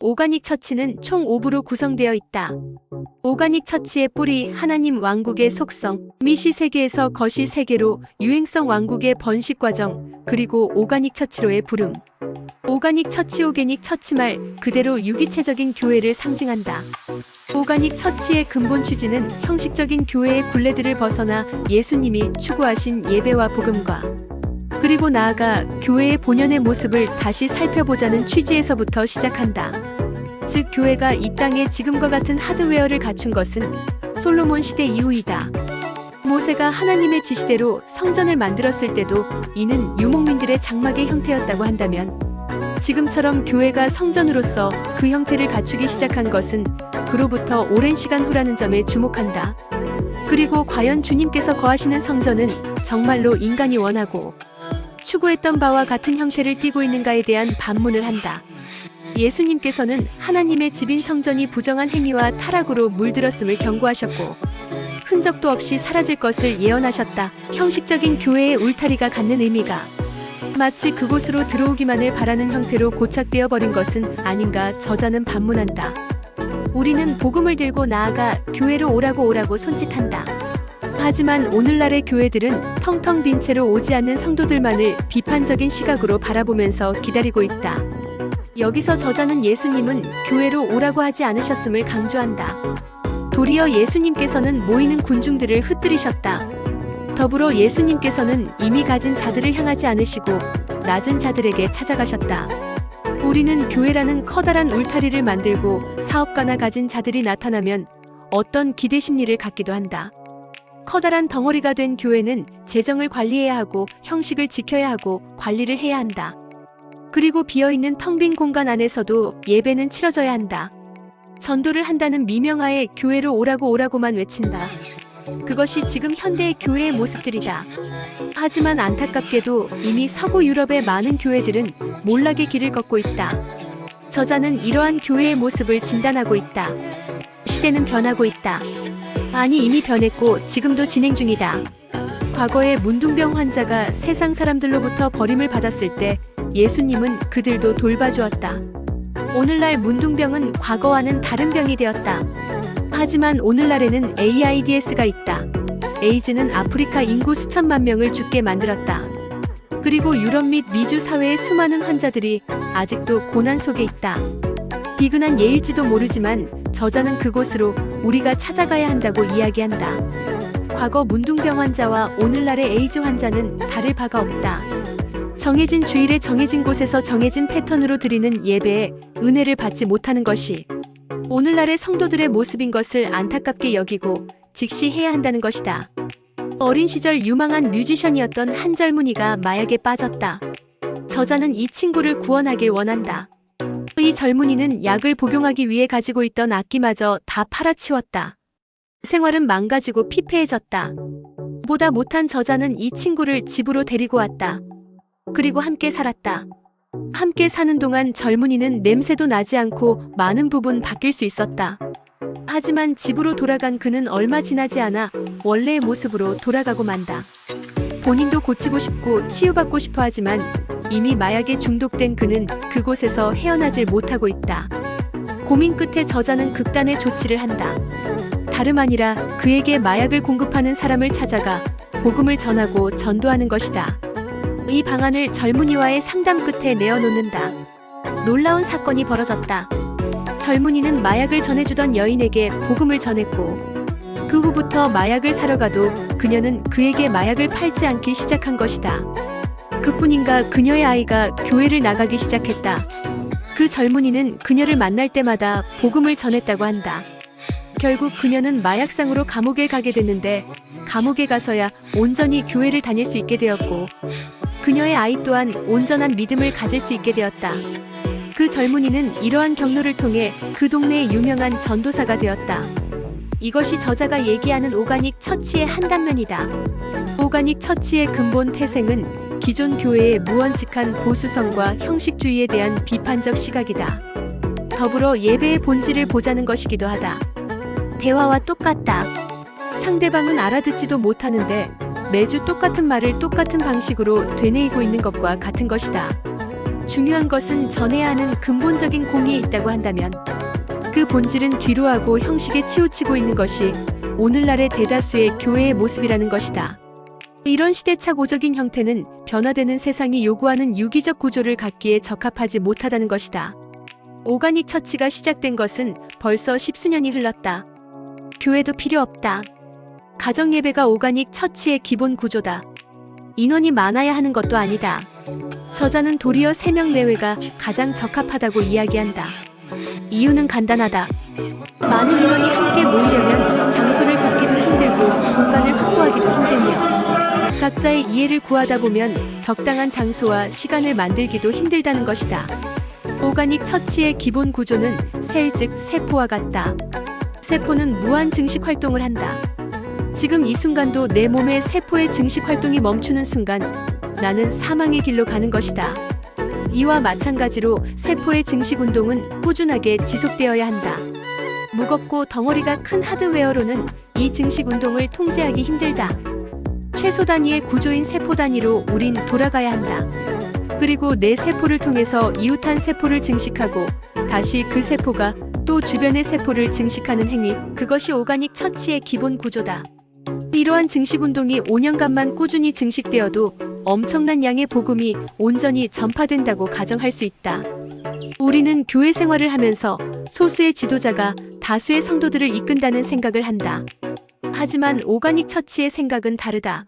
오가닉 처치는 총 5부로 구성되어 있다. 오가닉 처치의 뿌리, 하나님 왕국의 속성, 미시 세계에서 거시 세계로 유행성 왕국의 번식 과정, 그리고 오가닉 처치로의 부름. 오가닉 처치, 오게닉 처치말 그대로 유기체적인 교회를 상징한다. 오가닉 처치의 근본 취지는 형식적인 교회의 굴레들을 벗어나 예수님이 추구하신 예배와 복음과 그리고 나아가 교회의 본연의 모습을 다시 살펴보자는 취지에서부터 시작한다. 즉 교회가 이 땅에 지금과 같은 하드웨어를 갖춘 것은 솔로몬 시대 이후이다. 모세가 하나님의 지시대로 성전을 만들었을 때도 이는 유목민들의 장막의 형태였다고 한다면 지금처럼 교회가 성전으로서 그 형태를 갖추기 시작한 것은 그로부터 오랜 시간 후라는 점에 주목한다. 그리고 과연 주님께서 거하시는 성전은 정말로 인간이 원하고 추구했던 바와 같은 형태를 띠고 있는가에 대한 반문을 한다. 예수님께서는 하나님의 집인 성전이 부정한 행위와 타락으로 물들었음을 경고하셨고 흔적도 없이 사라질 것을 예언하셨다. 형식적인 교회의 울타리가 갖는 의미가 마치 그곳으로 들어오기만을 바라는 형태로 고착되어 버린 것은 아닌가 저자는 반문한다. 우리는 복음을 들고 나아가 교회로 오라고 손짓한다. 하지만 오늘날의 교회들은 텅텅 빈 채로 오지 않는 성도들만을 비판적인 시각으로 바라보면서 기다리고 있다. 여기서 저자는 예수님은 교회로 오라고 하지 않으셨음을 강조한다. 도리어 예수님께서는 모이는 군중들을 흩뜨리셨다. 더불어 예수님께서는 이미 가진 자들을 향하지 않으시고 낮은 자들에게 찾아가셨다. 우리는 교회라는 커다란 울타리를 만들고 사업가나 가진 자들이 나타나면 어떤 기대 심리를 갖기도 한다. 커다란 덩어리가 된 교회는 재정을 관리해야 하고 형식을 지켜야 하고 관리를 해야 한다. 그리고 비어있는 텅 빈 공간 안에서도 예배는 치러져야 한다. 전도를 한다는 미명하에 교회로 오라고만 외친다. 그것이 지금 현대의 교회의 모습들이다. 하지만 안타깝게도 이미 서구 유럽의 많은 교회들은 몰락의 길을 걷고 있다. 저자는 이러한 교회의 모습을 진단하고 있다. 시대는 변하고 있다. 아니 이미 변했고 지금도 진행 중이다. 과거에 문둥병 환자가 세상 사람들로부터 버림을 받았을 때 예수님은 그들도 돌봐주었다. 오늘날 문둥병은 과거와는 다른 병이 되었다. 하지만 오늘날에는 AIDS가 있다. 에이즈는 아프리카 인구 수천만 명을 죽게 만들었다. 그리고 유럽 및 미주 사회의 수많은 환자들이 아직도 고난 속에 있다. 비근한 예일지도 모르지만 저자는 그곳으로 우리가 찾아가야 한다고 이야기한다. 과거 문둥병 환자와 오늘날의 에이즈 환자는 다를 바가 없다. 정해진 주일에 정해진 곳에서 정해진 패턴으로 드리는 예배에 은혜를 받지 못하는 것이 오늘날의 성도들의 모습인 것을 안타깝게 여기고 직시해야 한다는 것이다. 어린 시절 유망한 뮤지션이었던 한 젊은이가 마약에 빠졌다. 저자는 이 친구를 구원하길 원한다. 이 젊은이는 약을 복용하기 위해 가지고 있던 악기마저 다 팔아치웠다. 생활은 망가지고 피폐해졌다. 보다 못한 저자는 이 친구를 집으로 데리고 왔다. 그리고 함께 살았다. 함께 사는 동안 젊은이는 냄새도 나지 않고 많은 부분 바뀔 수 있었다. 하지만 집으로 돌아간 그는 얼마 지나지 않아 원래의 모습으로 돌아가고 만다. 본인도 고치고 싶고 치유받고 싶어 하지만 이미 마약에 중독된 그는 그곳에서 헤어나질 못하고 있다. 고민 끝에 저자는 극단의 조치를 한다. 다름 아니라 그에게 마약을 공급하는 사람을 찾아가 복음을 전하고 전도하는 것이다. 이 방안을 젊은이와의 상담 끝에 내어놓는다. 놀라운 사건이 벌어졌다. 젊은이는 마약을 전해주던 여인에게 복음을 전했고 그 후부터 마약을 사러 가도 그녀는 그에게 마약을 팔지 않기 시작한 것이다. 그뿐인가 그녀의 아이가 교회를 나가기 시작했다. 그 젊은이는 그녀를 만날 때마다 복음을 전했다고 한다. 결국 그녀는 마약상으로 감옥에 가게 됐는데 감옥에 가서야 온전히 교회를 다닐 수 있게 되었고 그녀의 아이 또한 온전한 믿음을 가질 수 있게 되었다. 그 젊은이는 이러한 경로를 통해 그 동네의 유명한 전도사가 되었다. 이것이 저자가 얘기하는 오가닉 처치의 한 단면이다. 오가닉 처치의 근본 태생은 기존 교회의 무언직한 보수성과 형식주의에 대한 비판적 시각이다. 더불어 예배의 본질을 보자는 것이기도 하다. 대화와 똑같다. 상대방은 알아듣지도 못하는데 매주 똑같은 말을 똑같은 방식으로 되뇌이고 있는 것과 같은 것이다. 중요한 것은 전해야 하는 근본적인 공의에 있다고 한다면 그 본질은 뒤로하고 형식에 치우치고 있는 것이 오늘날의 대다수의 교회의 모습이라는 것이다. 이런 시대착오적인 형태는 변화되는 세상이 요구하는 유기적 구조를 갖기에 적합하지 못하다는 것이다. 오가닉 처치가 시작된 것은 벌써 십수년이 흘렀다. 교회도 필요 없다. 가정예배가 오가닉 처치의 기본 구조다. 인원이 많아야 하는 것도 아니다. 저자는 도리어 3명 내외가 가장 적합하다고 이야기한다. 이유는 간단하다. 많은 인원이 함께 모이려면 장소를 잡기도 힘들고 공간을 확보하기도 힘들며 각자의 이해를 구하다 보면 적당한 장소와 시간을 만들기도 힘들다는 것이다. 오가닉 처치의 기본 구조는 셀 즉 세포와 같다. 세포는 무한 증식 활동을 한다. 지금 이 순간도 내 몸의 세포의 증식 활동이 멈추는 순간 나는 사망의 길로 가는 것이다. 이와 마찬가지로 세포의 증식 운동은 꾸준하게 지속되어야 한다. 무겁고 덩어리가 큰 하드웨어로는 이 증식 운동을 통제하기 힘들다. 최소 단위의 구조인 세포 단위로 우린 돌아가야 한다. 그리고 내 세포를 통해서 이웃한 세포를 증식하고 다시 그 세포가 또 주변의 세포를 증식하는 행위, 그것이 오가닉 처치의 기본 구조다. 이러한 증식 운동이 5년간만 꾸준히 증식되어도 엄청난 양의 복음이 온전히 전파된다고 가정할 수 있다. 우리는 교회 생활을 하면서 소수의 지도자가 다수의 성도들을 이끈다는 생각을 한다. 하지만 오가닉 처치의 생각은 다르다.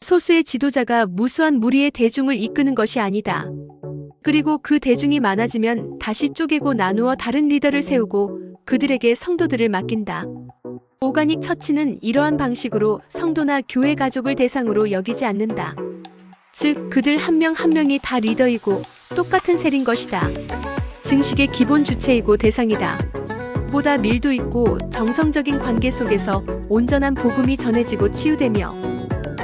소수의 지도자가 무수한 무리의 대중을 이끄는 것이 아니다. 그리고 그 대중이 많아지면 다시 쪼개고 나누어 다른 리더를 세우고 그들에게 성도들을 맡긴다. 오가닉 처치는 이러한 방식으로 성도나 교회 가족을 대상으로 여기지 않는다. 즉, 그들 한 명 한 명이 다 리더이고 똑같은 셀인 것이다. 증식의 기본 주체이고 대상이다. 보다 밀도 있고 정성적인 관계 속에서 온전한 복음이 전해지고 치유되며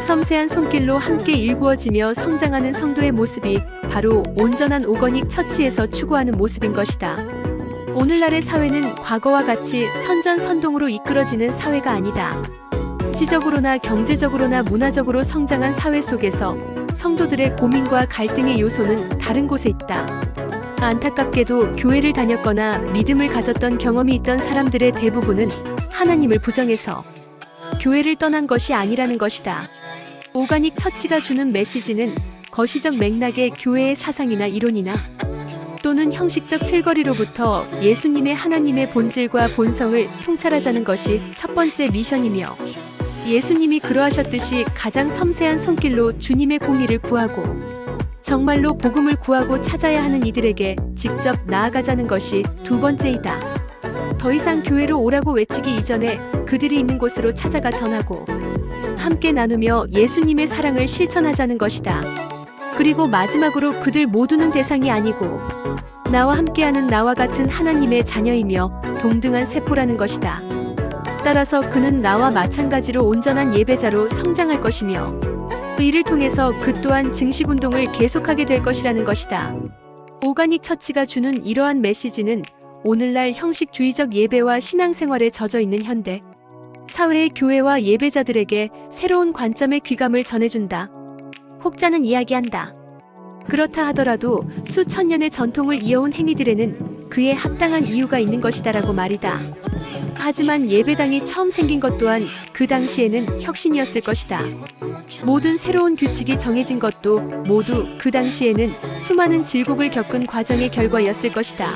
섬세한 손길로 함께 일구어지며 성장하는 성도의 모습이 바로 온전한 오가닉 처치에서 추구하는 모습인 것이다. 오늘날의 사회는 과거와 같이 선전선동으로 이끌어지는 사회가 아니다. 지적으로나 경제적으로나 문화적으로 성장한 사회 속에서 성도들의 고민과 갈등의 요소는 다른 곳에 있다. 안타깝게도 교회를 다녔거나 믿음을 가졌던 경험이 있던 사람들의 대부분은 하나님을 부정해서 교회를 떠난 것이 아니라는 것이다. 오가닉 처치가 주는 메시지는 거시적 맥락의 교회의 사상이나 이론이나 또는 형식적 틀거리로부터 예수님의 하나님의 본질과 본성을 통찰하자는 것이 첫 번째 미션이며 예수님이 그러하셨듯이 가장 섬세한 손길로 주님의 공의를 구하고 정말로 복음을 구하고 찾아야 하는 이들에게 직접 나아가자는 것이 두 번째이다. 더 이상 교회로 오라고 외치기 이전에 그들이 있는 곳으로 찾아가 전하고 함께 나누며 예수님의 사랑을 실천하자는 것이다. 그리고 마지막으로 그들 모두는 대상이 아니고 나와 함께하는 나와 같은 하나님의 자녀이며 동등한 세포라는 것이다. 따라서 그는 나와 마찬가지로 온전한 예배자로 성장할 것이며 이를 통해서 그 또한 증식운동을 계속하게 될 것이라는 것이다. 오가닉 처치가 주는 이러한 메시지는 오늘날 형식주의적 예배와 신앙생활에 젖어있는 현대 사회의 교회와 예배자들에게 새로운 관점의 귀감을 전해준다. 혹자는 이야기한다. 그렇다 하더라도 수천 년의 전통을 이어온 행위들에는 그에 합당한 이유가 있는 것이다라고 말이다. 하지만 예배당이 처음 생긴 것 또한 그 당시에는 혁신이었을 것이다. 모든 새로운 규칙이 정해진 것도 모두 그 당시에는 수많은 질곡을 겪은 과정의 결과였을 것이다.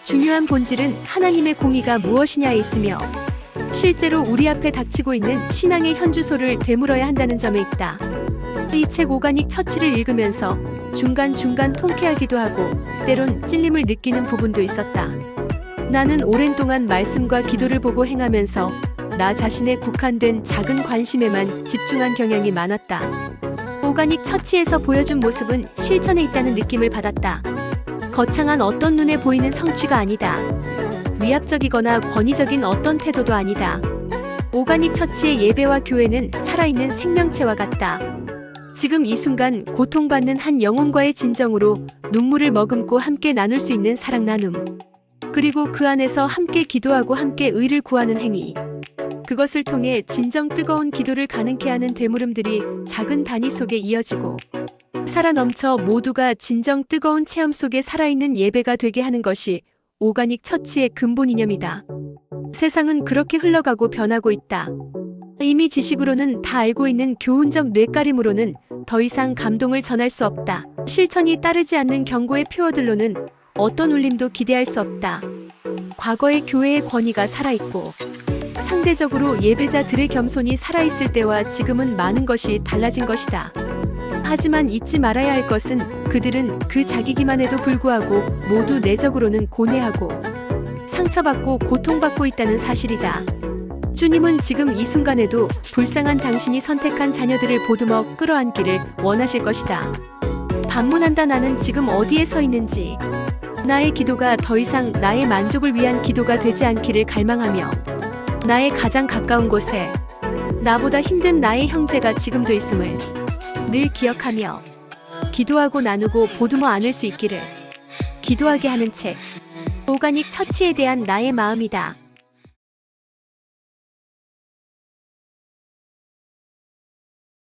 중요한 본질은 하나님의 공의가 무엇이냐에 있으며 실제로 우리 앞에 닥치고 있는 신앙의 현주소를 되물어야 한다는 점에 있다. 이 책 오가닉 처치를 읽으면서 중간중간 통쾌하기도 하고 때론 찔림을 느끼는 부분도 있었다. 나는 오랜 동안 말씀과 기도를 보고 행하면서 나 자신의 국한된 작은 관심에만 집중한 경향이 많았다. 오가닉 처치에서 보여준 모습은 실천에 있다는 느낌을 받았다. 거창한 어떤 눈에 보이는 성취가 아니다. 위압적이거나 권위적인 어떤 태도도 아니다. 오가닉 처치의 예배와 교회는 살아있는 생명체와 같다. 지금 이 순간 고통받는 한 영혼과의 진정으로 눈물을 머금고 함께 나눌 수 있는 사랑 나눔. 그리고 그 안에서 함께 기도하고 함께 의를 구하는 행위. 그것을 통해 진정 뜨거운 기도를 가능케 하는 되물음들이 작은 단위 속에 이어지고 살아 넘쳐 모두가 진정 뜨거운 체험 속에 살아있는 예배가 되게 하는 것이 오가닉 처치의 근본 이념이다. 세상은 그렇게 흘러가고 변하고 있다. 이미 지식으로는 다 알고 있는 교훈적 뇌까림으로는 더 이상 감동을 전할 수 없다. 실천이 따르지 않는 경고의 표어들로는 어떤 울림도 기대할 수 없다. 과거의 교회의 권위가 살아있고 상대적으로 예배자들의 겸손이 살아있을 때와 지금은 많은 것이 달라진 것이다. 하지만 잊지 말아야 할 것은 그들은 그 자기기만에도 불구하고 모두 내적으로는 고뇌하고 상처받고 고통받고 있다는 사실이다. 주님은 지금 이 순간에도 불쌍한 당신이 선택한 자녀들을 보듬어 끌어안기를 원하실 것이다. 반문한다. 나는 지금 어디에 서 있는지, 나의 기도가 더 이상 나의 만족을 위한 기도가 되지 않기를 갈망하며 나의 가장 가까운 곳에 나보다 힘든 나의 형제가 지금도 있음을 늘 기억하며 기도하고 나누고 보듬어 안을 수 있기를 기도하게 하는 책. 오가닉 처치에 대한 나의 마음이다.